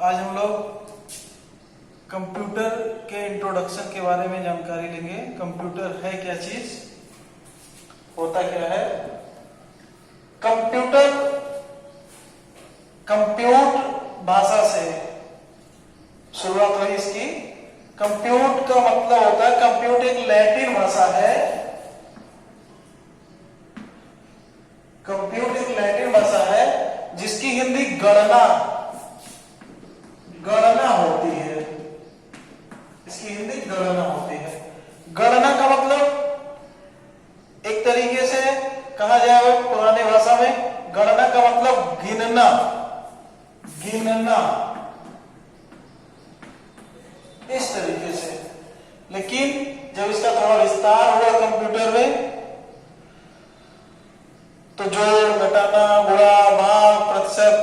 आज हम लोग कंप्यूटर के इंट्रोडक्शन के बारे में जानकारी लेंगे। कंप्यूटर है क्या चीज, होता क्या है। कंप्यूटर कंप्यूट भाषा से शुरुआत हुई इसकी। कंप्यूट का मतलब होता है, कंप्यूट एक लैटिन भाषा है। कंप्यूट एक लैटिन भाषा है जिसकी हिंदी गणना होती है। इसकी हिंदी गणना होती है। गणना का मतलब एक तरीके से कहा जाए पुरानी भाषा में, गणना का मतलब गिनना। इस तरीके से। लेकिन जब इसका थोड़ा विस्तार हुआ कंप्यूटर में, तो जोड़, घटाना, गुणा, भाग, प्रतिशत,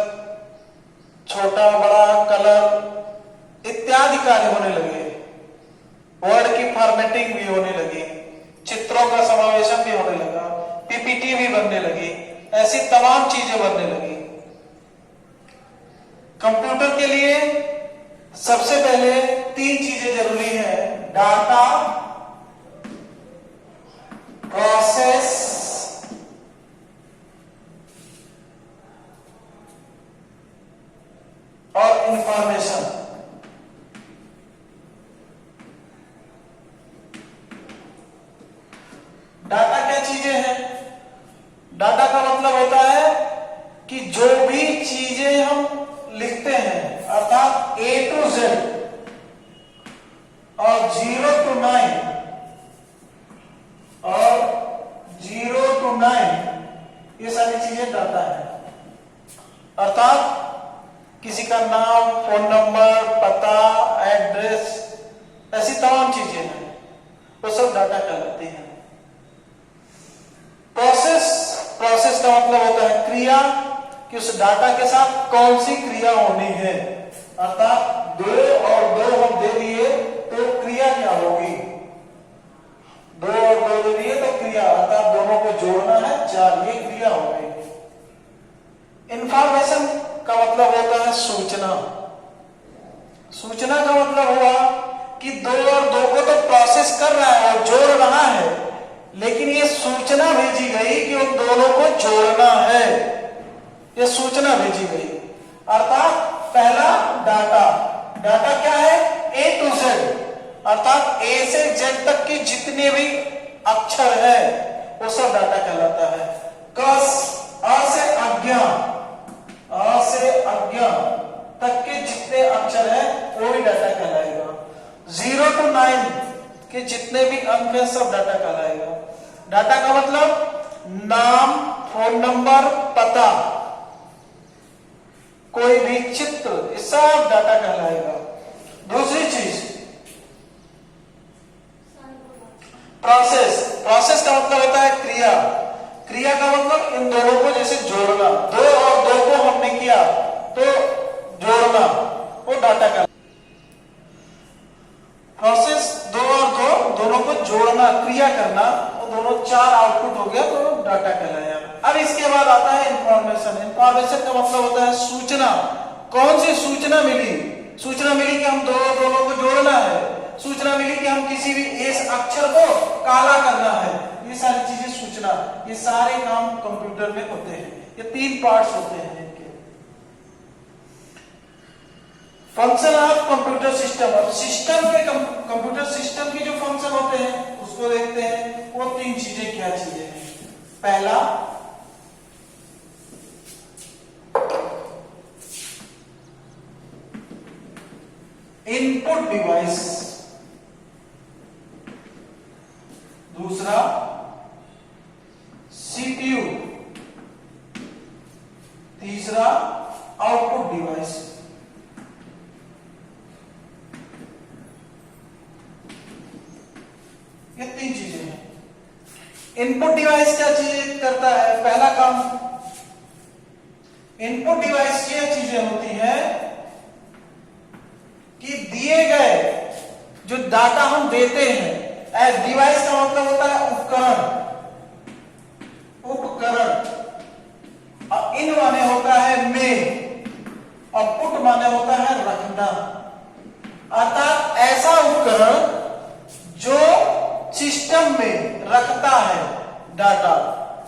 छोटा बड़ा, कलर इत्यादि कार्य होने लगे। वर्ड की फॉर्मेटिंग भी होने लगी, चित्रों का समावेशन भी होने लगा, पीपीटी भी बनने लगी, ऐसी तमाम चीजें बनने लगी। कंप्यूटर के लिए सबसे पहले 3 चीजें जरूरी है: डाटा, प्रोसेस और इंफॉर्मेशन। डाटा क्या चीजें हैं? डाटा का मतलब होता है कि जो भी चीजें हम लिखते हैं, अर्थात A to Z और 0 to 9 और 0 to 9, ये सारी चीजें डाटा है। अर्थात किसी का नाम, फोन नंबर, पता, एड्रेस, ऐसी तमाम चीजें हैं, वो सब डाटा कहलाती हैं। प्रोसेस का मतलब होता है क्रिया, कि उस डाटा के साथ कौन सी क्रिया होनी है। अर्थात 2 और 2 हम दे दिए तो क्रिया क्या होगी? 2 और 2 दे दिए तो क्रिया, अर्थात दोनों को जोड़ना है, 4, ये क्रिया हो गई। इंफॉर्मेशन का मतलब होता है सूचना। सूचना का मतलब हुआ कि 2 और 2 को तो प्रोसेस कर रहा है और जोड़ रहा है, लेकिन ये सूचना भेजी गई कि उन दोनों को जोड़ना है। ये सूचना भेजी गई। अर्थात पहला डाटा क्या है? A to Z, अर्थात A से Z तक की जितने भी अक्षर है वो सब डाटा कहलाता है। अ से अज्ञा तक के जितने अक्षर है वो भी डाटा कहलाएगा। 0 to 9 के जितने भी अंक है सब डाटा कहलाएगा। डाटा का मतलब नाम, फोन नंबर, पता, कोई भी चित्र, ये सब डाटा कहलाएगा। दूसरी चीज प्रोसेस का मतलब होता है क्रिया का मतलब इन दोनों को जैसे जोड़ना। 2 और 2 को हमने किया तो जोड़ना, वो डाटा का प्रोसेस। 2 और 2 दोनों को जोड़ना, क्रिया करना, वो दोनों 4 आउटपुट हो गया तो डाटा कहलाया। अब इसके बाद आता है इंफॉर्मेशन। इंफॉर्मेशन का मतलब होता है सूचना। कौन सी सूचना मिली? सूचना मिली कि हम दोनों को जोड़ना है। सूचना मिली कि हम किसी भी एक अक्षर को काला करना है। ये सारी चीजें सूचना, ये सारे काम कंप्यूटर में होते हैं। ये 3 पार्ट्स होते हैं इनके। Function of computer system. और सिस्टम के कंप्यूटर सिस्टम के जो फंक्शन होते हैं उसको देखते हैं। वो 3 चीजें क्या चीजें हैं? पहला इनपुट डिवाइस, दूसरा सीपीयू, तीसरा आउटपुट डिवाइस। ये 3 चीजें हैं। इनपुट डिवाइस क्या चीज करता है? पहला काम, इनपुट डिवाइस ये चीजें होती हैं कि दिए गए जो डाटा हम देते हैं, डिवाइस का मतलब होता है उपकरण, और इन माने होता है में, और पुट माने होता है रखना, अर्थात ऐसा उपकरण जो सिस्टम में रखता है डाटा।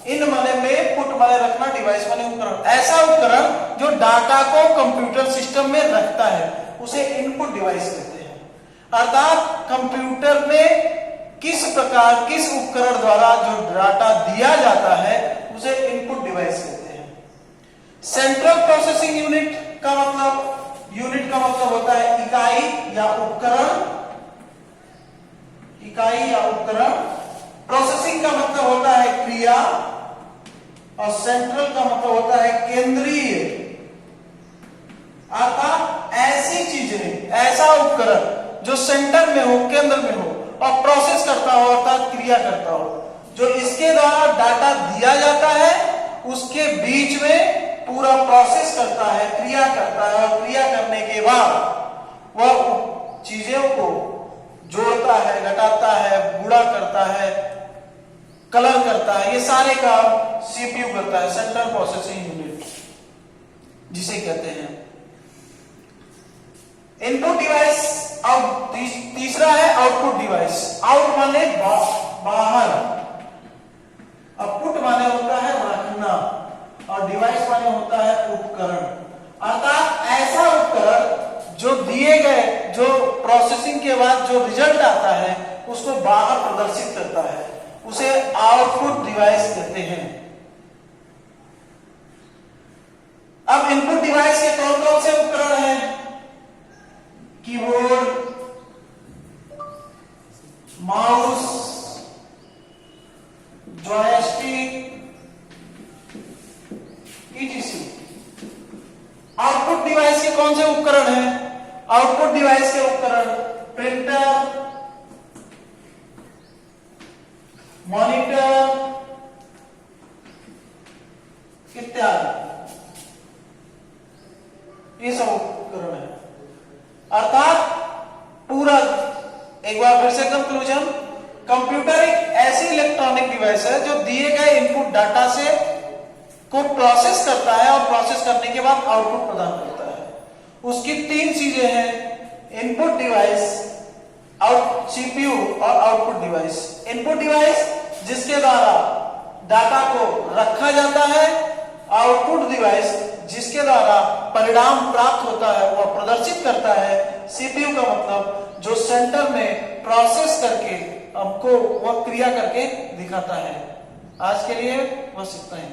इन माने में पुट माने रखना, डिवाइस माने उपकरण। ऐसा उपकरण जो डाटा को कंप्यूटर सिस्टम में रखता है उसे इनपुट डिवाइस कहते हैं। अर्थात कंप्यूटर में किस प्रकार, किस उपकरण द्वारा जो डाटा दिया जाता है उसे इनपुट डिवाइस कहते हैं। सेंट्रल प्रोसेसिंग यूनिट का मतलब होता है इकाई या उपकरण, इकाई या उपकरण। प्रोसेसिंग का मतलब होता है क्रिया, और सेंट्रल का मतलब होता है केंद्रीय। अर्थात ऐसी चीजें, ऐसा उपकरण जो सेंटर में हो, केंद्र में हो और प्रोसेस करता हो, अर्थात क्रिया करता हो, जो इसके द्वारा डाटा दिया जाता है उसके बीच में पूरा प्रोसेस करता है, क्रिया करता है, और क्रिया करने के बाद वह चीजों को जोड़ता है, घटाता है, गुणा करता है, कलर करता है। ये सारे काम सीपीयू करता है, सेंट्रल प्रोसेसिंग यूनिट जिसे कहते हैं। Input device. अब तीसरा है आउटपुट डिवाइस। आउट माने बाहर, अब पुट माने होता है रखना, और डिवाइस माने होता है उपकरण। अर्थात ऐसा उपकरण जो दिए गए, जो प्रोसेसिंग के बाद जो रिजल्ट आता है उसको बाहर प्रदर्शित करता है, उसे आउटपुट डिवाइस कहते हैं। अब इनपुट डिवाइस के कौन कौन से उपकरण हैं? Keyboard, mouse, joystick, etc। Output device के कौन से उपकरण हैं? आउटपुट डिवाइस के उपकरण प्रिंटर, मॉनिटर इत्यादि, ये सब उपकरण है। अर्थात पूरा, एक बार फिर से कंक्लूजन, कंप्यूटर एक ऐसी इलेक्ट्रॉनिक डिवाइस है जो दिए गए इनपुट डाटा से को प्रोसेस करता है और प्रोसेस करने के बाद आउटपुट प्रदान करता है। उसकी तीन चीजें हैं: इनपुट डिवाइस, सीपीयू और आउटपुट डिवाइस। इनपुट डिवाइस जिसके द्वारा डाटा को रखा जाता है, आउटपुट डिवाइस जिसके द्वारा परिणाम प्राप्त होता है, वह प्रदर्शित करता है। सीपीयू का मतलब जो सेंटर में प्रोसेस करके हमको वह क्रिया करके दिखाता है। आज के लिए बस इतना ही।